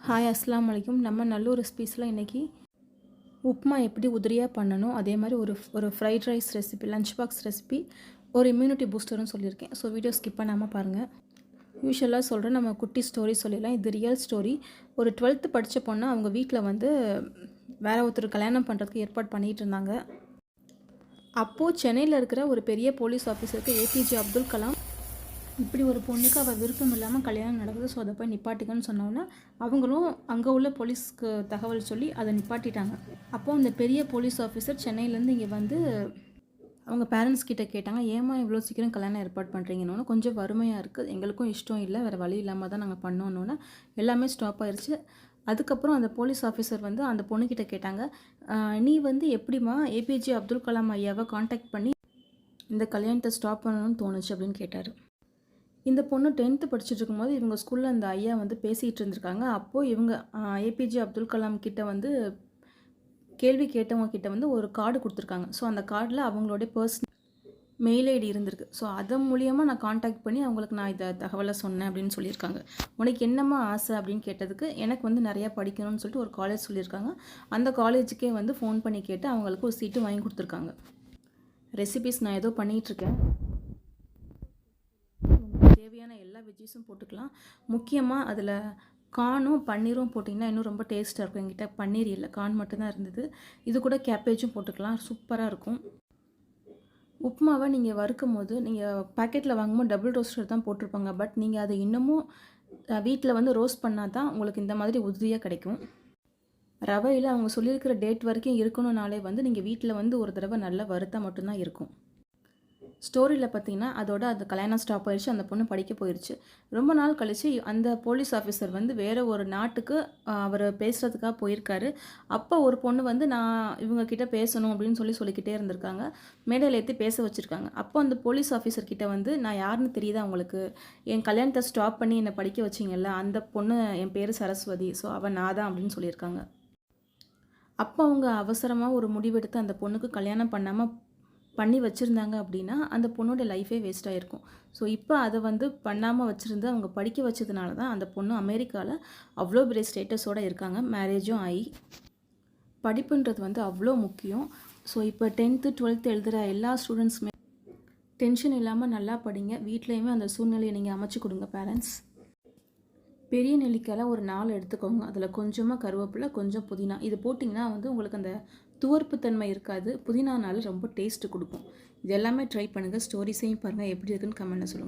Hi அஸ்ஸலாமு அலைக்கும். நம்ம நல்லூர் ரெசிபீஸில் இன்றைக்கி உப்புமா எப்படி உதிரியாக பண்ணணும், அதே மாதிரி ஒரு fried rice recipe, lunch box recipe, ஒரு இம்யூனிட்டி பூஸ்டர்னு சொல்லியிருக்கேன். ஸோ வீடியோ ஸ்கிப் பண்ணாமல் பாருங்கள். யூஸ்வலாக சொல்கிறேன், நம்ம குட்டி ஸ்டோரி சொல்லிடலாம். இது ரியல் ஸ்டோரி. ஒரு 12th படித்த பொண்ணு அவங்க வீட்டில் வந்து வேறு ஒருத்தர் கல்யாணம் பண்ணுறதுக்கு ஏற்பாடு பண்ணிகிட்டு இருந்தாங்க. அப்போது சென்னையில் இருக்கிற ஒரு பெரிய போலீஸ் ஆஃபீஸருக்கு ஏபிஜே அப்துல் கலாம் இப்படி ஒரு பொண்ணுக்கு அவள் விருப்பம் இல்லாமல் கல்யாணம் நடக்குது, ஸோ அதை போய் நிப்பாட்டிக்கன்னு சொன்னோன்னே அவங்களும் அங்கே உள்ள போலீஸ்க்கு தகவல் சொல்லி அதை நிப்பாட்டிட்டாங்க. அப்போது அந்த பெரிய போலீஸ் ஆஃபீஸர் சென்னையிலேருந்து இங்கே வந்து அவங்க பேரண்ட்ஸ் கிட்டே கேட்டாங்க, ஏமா இவ்வளோ சீக்கிரம் கல்யாணம் ஏற்பாடு பண்ணுறீங்கன்னு. கொஞ்சம் வறுமையாக இருக்குது, எங்களுக்கும் இஷ்டம் இல்லை, வேறு வழி இல்லாமல் தான் நாங்கள் பண்ணோன்னொன்னே எல்லாமே ஸ்டாப் ஆயிடுச்சு. அதுக்கப்புறம் அந்த போலீஸ் ஆஃபீஸர் வந்து அந்த பொண்ணுக்கிட்ட கேட்டாங்க, நீ வந்து எப்படிமா ஏபிஜே அப்துல் கலாம் ஐயாவை காண்டாக்ட் பண்ணி இந்த கல்யாணத்தை ஸ்டாப் பண்ணணும்னு தோணுச்சு அப்படின்னு கேட்டார். இந்த பொண்ணு 10th படிச்சுட்டு இருக்கும்போது இவங்க ஸ்கூலில் அந்த ஐயா வந்து பேசிகிட்டு இருந்திருக்காங்க. அப்போது இவங்க ஏபிஜே அப்துல் கலாம் கிட்ட வந்து கேள்வி கேட்டவங்க கிட்ட வந்து ஒரு கார்டு கொடுத்துருக்காங்க. ஸோ அந்த கார்டில் அவங்களுடைய பர்சனல் மெயில் ஐடி இருந்திருக்கு. ஸோ அதன் மூலியமாக நான் காண்டாக்ட் பண்ணி அவங்களுக்கு நான் இதை தகவலை சொன்னேன் அப்படின்னு சொல்லியிருக்காங்க. உனக்கு என்னம்மா ஆசை அப்படின்னு கேட்டதுக்கு, எனக்கு வந்து நிறையா படிக்கணும்னு சொல்லிட்டு ஒரு காலேஜ் சொல்லியிருக்காங்க. அந்த காலேஜுக்கே வந்து ஃபோன் பண்ணி கேட்டு அவங்களுக்கு ஒரு சீட்டு வாங்கி கொடுத்துருக்காங்க. ரெசிபீஸ் நான் ஏதோ பண்ணிகிட்ருக்கேன், தேவையான எல்லா வெஜ்ஜீஸும் போட்டுக்கலாம். முக்கியமாக அதில் கார்னும் பன்னீரும் போட்டிங்கன்னா இன்னும் ரொம்ப டேஸ்ட்டாக இருக்கும். என்கிட்ட பன்னீர் இல்லை, கார்ன் மட்டும்தான் இருந்தது. இது கூட கேப்பேஜும் போட்டுக்கலாம், சூப்பராக இருக்கும். உப்புமாவை நீங்கள் வறுக்கும் போது நீங்கள் பேக்கெட்டில் வாங்கும்போது டபுள் ரோஸ்டர் தான் போட்டிருப்பாங்க. பட் நீங்கள் அதை இன்னமும் வீட்டில் வந்து ரோஸ்ட் பண்ணால் தான் உங்களுக்கு இந்த மாதிரி உதிரியாக கிடைக்கும். ரவையில் அவங்க சொல்லியிருக்கிற டேட் வரைக்கும் இருக்கணும்னாலே வந்து நீங்கள் வீட்டில் வந்து ஒரு தடவை நல்லா வறுத்தா மட்டும்தான் இருக்கும். ஸ்டோரியில் பார்த்தீங்கன்னா அதோட அந்த கல்யாணம் ஸ்டாப் ஆயிடுச்சு, அந்த பொண்ணு படிக்க போயிடுச்சு. ரொம்ப நாள் கழித்து அந்த போலீஸ் ஆஃபீஸர் வந்து வேறு ஒரு நாட்டுக்கு அவர் பேசுகிறதுக்காக போயிருக்காரு. அப்போ ஒரு பொண்ணு வந்து நான் இவங்கக்கிட்ட பேசணும் அப்படின்னு சொல்லிக்கிட்டே இருந்திருக்காங்க. மேடையில் ஏற்றி பேச வச்சுருக்காங்க. அப்போ அந்த போலீஸ் ஆஃபீஸர்கிட்ட வந்து, நான் யாருன்னு தெரியுதா உங்களுக்கு, என் கல்யாணத்தை ஸ்டாப் பண்ணி என்னை படிக்க வச்சிங்கல்ல, அந்த பொண்ணு என் பேர் சரஸ்வதி, ஸோ அவன் நான் தான் அப்படின்னு சொல்லியிருக்காங்க. அப்போ அவங்க அவசரமாக ஒரு முடிவெடுத்து அந்த பொண்ணுக்கு கல்யாணம் பண்ணி வச்சுருந்தாங்க அப்படின்னா அந்த பொண்ணோட லைஃபே வேஸ்ட் ஆகிருக்கும். ஸோ இப்போ அதை வந்து பண்ணாமல் வச்சுருந்து அவங்க படிக்க வச்சதுனால தான் அந்த பொண்ணு அமெரிக்காவில் அவ்வளோ பெரிய ஸ்டேட்டஸோடு இருக்காங்க. மேரேஜும் ஆகி. படிப்புன்றது வந்து அவ்வளோ முக்கியம். ஸோ இப்போ 10th 12th எழுதுகிற எல்லா ஸ்டூடெண்ட்ஸுமே டென்ஷன் இல்லாமல் நல்லா படிங்க. வீட்லேயுமே அந்த சூழ்நிலையை நீங்கள் அமைச்சு கொடுங்க பேரண்ட்ஸ். பெரிய நெல்லிக்காயில் ஒரு 4 எடுத்துக்கோங்க. அதில் கொஞ்சமாக கருவேப்பிலை, கொஞ்சம் புதினா, இது போட்டிங்கன்னா வந்து உங்களுக்கு அந்த துவர்ப்பு தன்மை இருக்காது. புதினானால ரொம்ப டேஸ்ட்டு கொடுக்கும். இது எல்லாமே ட்ரை பண்ணுங்கள். ஸ்டோரிஸையும் பாருங்கள், எப்படி இருக்குன்னு கமெண்ட்டில் சொல்லுங்கள்.